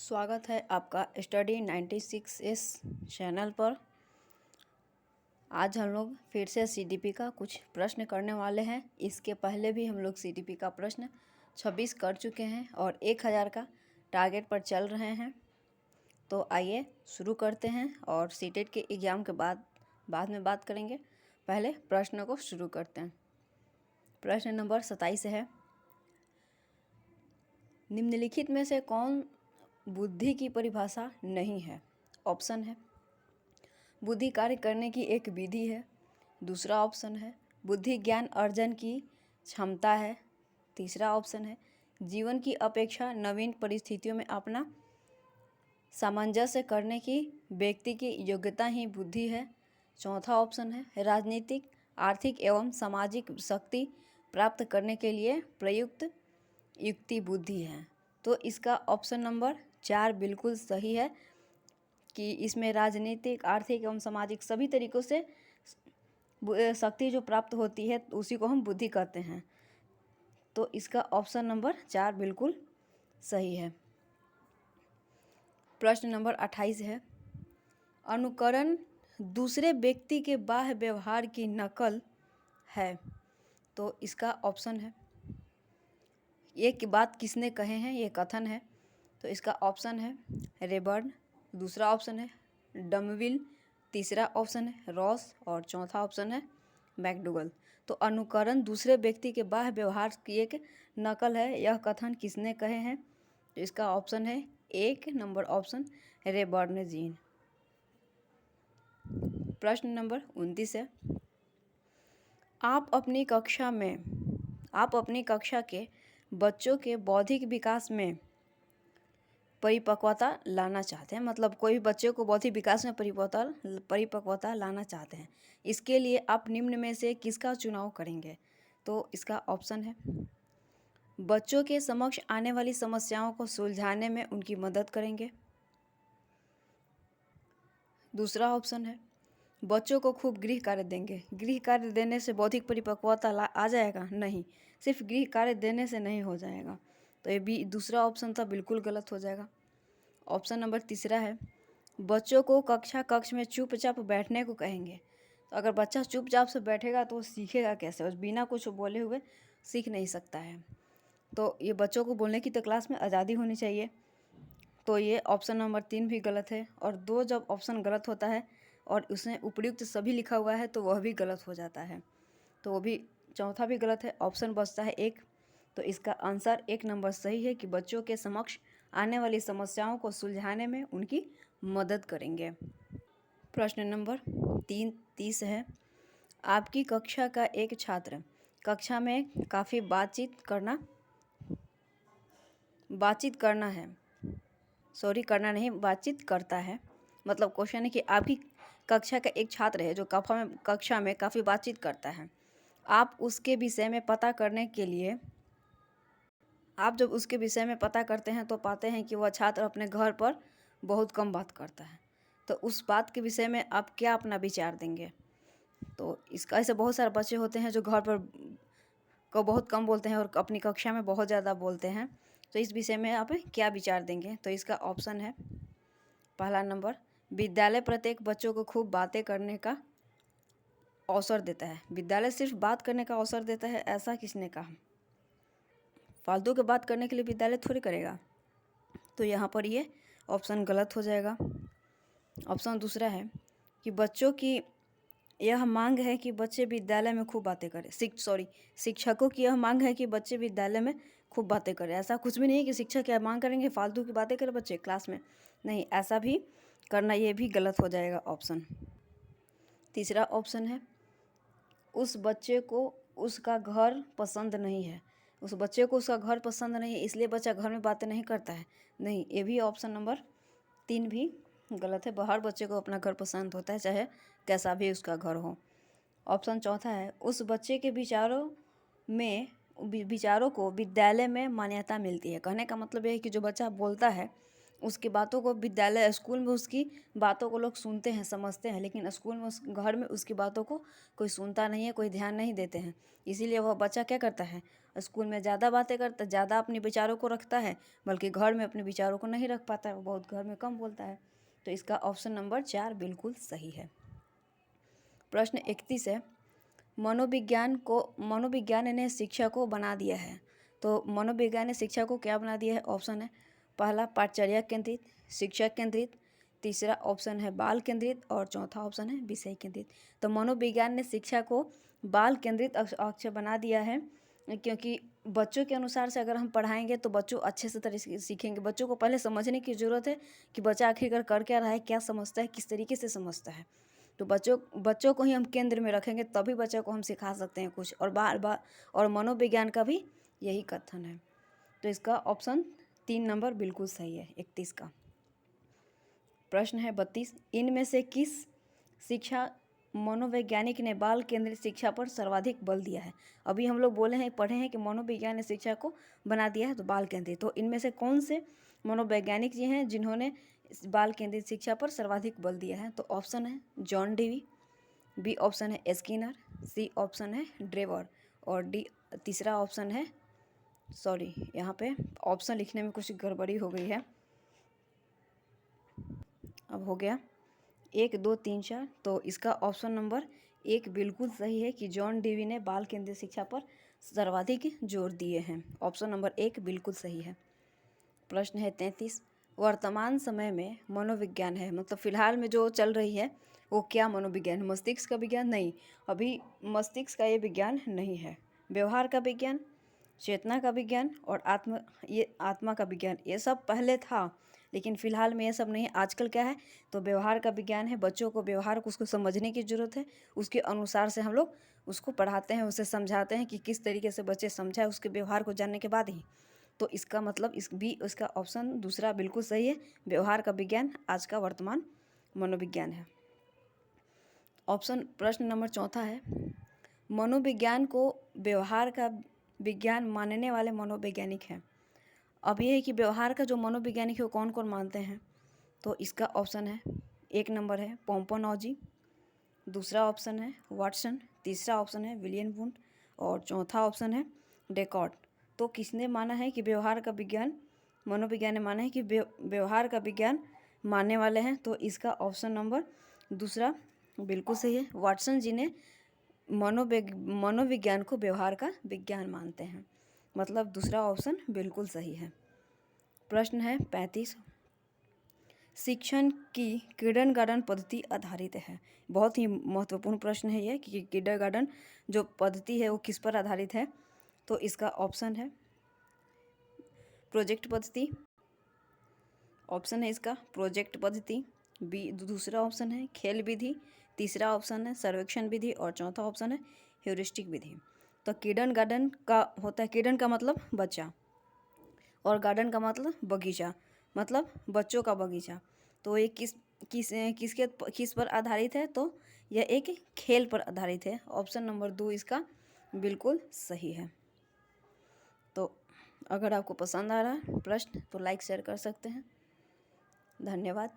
स्वागत है आपका स्टडी 96S चैनल पर। आज हम लोग फिर से सीडीपी का कुछ प्रश्न करने वाले हैं। इसके पहले भी हम लोग सीडीपी का प्रश्न 26 कर चुके हैं और 1000 का टारगेट पर चल रहे हैं। तो आइए शुरू करते हैं और सीटेट के एग्ज़ाम के बाद में बात करेंगे। पहले प्रश्न को शुरू करते हैं। प्रश्न नंबर 27 है, निम्नलिखित में से कौन बुद्धि की परिभाषा नहीं है? ऑप्शन है बुद्धि कार्य करने की एक विधि है। दूसरा ऑप्शन है बुद्धि ज्ञान अर्जन की क्षमता है। तीसरा ऑप्शन है जीवन की अपेक्षा नवीन परिस्थितियों में अपना सामंजस्य करने की व्यक्ति की योग्यता ही बुद्धि है। चौथा ऑप्शन है राजनीतिक, आर्थिक एवं सामाजिक शक्ति प्राप्त करने के लिए प्रयुक्त युक्ति बुद्धि है। तो इसका ऑप्शन नंबर 4 बिल्कुल सही है कि इसमें राजनीतिक, आर्थिक एवं सामाजिक सभी तरीक़ों से शक्ति जो प्राप्त होती है उसी को हम बुद्धि कहते हैं। तो इसका ऑप्शन नंबर 4 बिल्कुल सही है। प्रश्न नंबर 28 है, अनुकरण दूसरे व्यक्ति के बाह्य व्यवहार की नकल है। तो इसका ऑप्शन है, ये की बात किसने कहे हैं, ये कथन है। तो इसका ऑप्शन है रेबर्न, दूसरा ऑप्शन है डमविल, तीसरा ऑप्शन है रॉस और चौथा ऑप्शन है मैकडूगल। तो अनुकरण दूसरे व्यक्ति के बाह्य व्यवहार की एक नकल है, यह कथन किसने कहे हैं? तो इसका ऑप्शन है 1 नंबर ऑप्शन रेबर्न जीन। प्रश्न नंबर 29 है, आप अपनी कक्षा के बच्चों के बौद्धिक विकास में परिपक्वता लाना चाहते हैं, मतलब कोई भी बच्चे को बौद्धिक विकास में परिपक्वता लाना चाहते हैं। इसके लिए आप निम्न में से किसका चुनाव करेंगे? तो इसका ऑप्शन है बच्चों के समक्ष आने वाली समस्याओं को सुलझाने में उनकी मदद करेंगे। दूसरा ऑप्शन है बच्चों को खूब गृह कार्य देंगे। गृह कार्य देने से बौद्धिक परिपक्वता आ जाएगा? नहीं, सिर्फ गृह कार्य देने से नहीं हो जाएगा। तो ये भी दूसरा ऑप्शन था बिल्कुल गलत हो जाएगा। ऑप्शन नंबर तीसरा है बच्चों को कक्ष में चुपचाप बैठने को कहेंगे। तो अगर बच्चा चुपचाप से बैठेगा तो वो सीखेगा कैसे? और बिना कुछ बोले हुए सीख नहीं सकता है। तो ये बच्चों को बोलने की तो क्लास में आज़ादी होनी चाहिए। तो ये ऑप्शन नंबर 3 भी गलत है। और 2 जब ऑप्शन गलत होता है और उसमें उपयुक्त सभी लिखा हुआ है तो वह भी गलत हो जाता है। तो वो भी चौथा भी गलत है। ऑप्शन बचता है 1। तो इसका आंसर 1 नंबर सही है कि बच्चों के समक्ष आने वाली समस्याओं को सुलझाने में उनकी मदद करेंगे। प्रश्न नंबर 30 है, आपकी कक्षा का एक छात्र कक्षा में काफ़ी बातचीत करता है। मतलब क्वेश्चन है कि आपकी कक्षा का एक छात्र है जो कक्षा में काफ़ी बातचीत करता है। आप जब उसके विषय में पता करते हैं तो पाते हैं कि वह छात्र अपने घर पर बहुत कम बात करता है। तो उस बात के विषय में आप क्या अपना विचार देंगे? तो इसका ऐसे बहुत सारे बच्चे होते हैं जो घर पर को बहुत कम बोलते हैं और अपनी कक्षा में बहुत ज़्यादा बोलते हैं। तो इस विषय में आप क्या विचार देंगे? तो इसका ऑप्शन है पहला नंबर, विद्यालय प्रत्येक बच्चों को खूब बातें करने का अवसर देता है। विद्यालय सिर्फ बात करने का अवसर देता है, ऐसा किसने कहा? फालतू के बात करने के लिए विद्यालय थोड़ी करेगा। तो यहाँ पर ये ऑप्शन गलत हो जाएगा। ऑप्शन दूसरा है कि बच्चों की यह मांग है कि बच्चे विद्यालय में खूब बातें करें। शिक्षकों की यह मांग है कि बच्चे विद्यालय में खूब बातें करें। ऐसा कुछ भी नहीं है कि शिक्षक क्या मांग करेंगे फालतू की बातें करें बच्चे क्लास में। नहीं, ऐसा भी करना ये भी गलत हो जाएगा ऑप्शन। तीसरा ऑप्शन है उस बच्चे को उसका घर पसंद नहीं है। उस बच्चे को उसका घर पसंद नहीं है इसलिए बच्चा घर में बातें नहीं करता है। नहीं, ये भी ऑप्शन नंबर 3 भी गलत है। हर बच्चे को अपना घर पसंद होता है, चाहे कैसा भी उसका घर हो। ऑप्शन चौथा है उस बच्चे के विचारों को विद्यालय में मान्यता मिलती है। कहने का मतलब यह है कि जो बच्चा बोलता है उसकी बातों को विद्यालय स्कूल में उसकी बातों को लोग सुनते हैं, समझते हैं, लेकिन स्कूल में घर में उसकी बातों को कोई सुनता नहीं है, कोई ध्यान नहीं देते हैं। इसीलिए वह बच्चा क्या करता है, स्कूल में ज़्यादा बातें करता, ज़्यादा अपने विचारों को रखता है, बल्कि घर में अपने विचारों को नहीं रख पाता है, वो बहुत घर में कम बोलता है। तो इसका ऑप्शन नंबर 4 बिल्कुल सही है। प्रश्न 31 है, मनोविज्ञान ने शिक्षा को बना दिया है। तो मनोविज्ञान ने शिक्षा को क्या बना दिया है? ऑप्शन है पहला पाठचर्या केंद्रित, शिक्षक केंद्रित, तीसरा ऑप्शन है बाल केंद्रित और चौथा ऑप्शन है विषय केंद्रित। तो मनोविज्ञान ने शिक्षा को बाल केंद्रित अक्षर बना दिया है, क्योंकि बच्चों के अनुसार से अगर हम पढ़ाएंगे तो बच्चों अच्छे से तरीके सीखेंगे। बच्चों को पहले समझने की ज़रूरत है कि बच्चा आखिरकार कर क्या रहा है, क्या समझता है, किस तरीके से समझता है। तो बच्चों को ही हम केंद्र में रखेंगे, तभी बच्चों को हम सिखा सकते हैं कुछ। और बार बार और मनोविज्ञान का भी यही कथन है। तो इसका ऑप्शन 3 नंबर बिल्कुल सही है 31 का। प्रश्न है 32, इनमें से किस शिक्षा मनोवैज्ञानिक ने बाल केंद्रित शिक्षा पर सर्वाधिक बल दिया है? अभी हम लोग पढ़े हैं कि मनोविज्ञान ने शिक्षा को बना दिया है तो बाल केंद्रित। तो इनमें से कौन से मनोवैज्ञानिक जी हैं जिन्होंने बाल केंद्रित शिक्षा पर सर्वाधिक बल दिया है? तो ऑप्शन है जॉन डेवी, बी ऑप्शन है स्किनर, सी ऑप्शन है ड्रेवर और डी तीसरा ऑप्शन है, सॉरी यहाँ पे ऑप्शन लिखने में कुछ गड़बड़ी हो गई है, अब हो गया 1 2 3 4। तो इसका ऑप्शन नंबर 1 बिल्कुल सही है कि जॉन डेवी ने बाल केंद्रित शिक्षा पर सर्वाधिक जोर दिए हैं। ऑप्शन नंबर 1 बिल्कुल सही है। प्रश्न है 33, वर्तमान समय में मनोविज्ञान है, मतलब फिलहाल में जो चल रही है वो क्या मनोविज्ञान? मस्तिष्क का विज्ञान? नहीं, अभी मस्तिष्क का ये विज्ञान नहीं है। व्यवहार का विज्ञान, चेतना का विज्ञान और आत्मा का विज्ञान, ये सब पहले था, लेकिन फिलहाल में ये सब नहीं है। आजकल क्या है, तो व्यवहार का विज्ञान है। बच्चों को व्यवहार को उसको समझने की ज़रूरत है, उसके अनुसार से हम लोग उसको पढ़ाते हैं, उसे समझाते हैं कि किस तरीके से बच्चे समझाए, उसके व्यवहार को जानने के बाद ही। तो इसका मतलब इसका ऑप्शन दूसरा बिल्कुल सही है। व्यवहार का विज्ञान आज का वर्तमान मनोविज्ञान है। प्रश्न नंबर 4 है, मनोविज्ञान को व्यवहार का विज्ञान मानने वाले मनोवैज्ञानिक हैं। अब ये है कि व्यवहार का जो मनोवैज्ञानिक है वो कौन कौन मानते हैं? तो इसका ऑप्शन है 1 नंबर है पोम्पोनॉजी, दूसरा ऑप्शन है वाटसन, तीसरा ऑप्शन है विलियम वुंट और चौथा ऑप्शन है डेकॉर्ट। तो किसने माना है कि व्यवहार का विज्ञान, मनोविज्ञान ने माना है कि व्यवहार का विज्ञान मानने वाले हैं? तो इसका ऑप्शन नंबर दूसरा बिल्कुल सही है। वाटसन जी ने मनोविज्ञान को व्यवहार का विज्ञान मानते हैं, मतलब दूसरा ऑप्शन बिल्कुल सही है। प्रश्न है 35, शिक्षण की किंडरगार्टन पद्धति आधारित है। बहुत ही महत्वपूर्ण प्रश्न है यह कि किंडरगार्टन जो पद्धति है वो किस पर आधारित है? तो इसका ऑप्शन है प्रोजेक्ट पद्धति, ऑप्शन है इसका प्रोजेक्ट पद्धति, बी दूसरा ऑप्शन है खेल विधि, तीसरा ऑप्शन है सर्वेक्षण विधि और चौथा ऑप्शन है ह्यूरिस्टिक विधि। तो किंडरगार्टन का होता है, किंडर का मतलब बच्चा और गार्डन का मतलब बगीचा, मतलब बच्चों का बगीचा। तो ये किस पर आधारित है? तो यह एक खेल पर आधारित है। ऑप्शन नंबर 2 इसका बिल्कुल सही है। तो अगर आपको पसंद आ रहा है प्रश्न तो लाइक शेयर कर सकते हैं। धन्यवाद।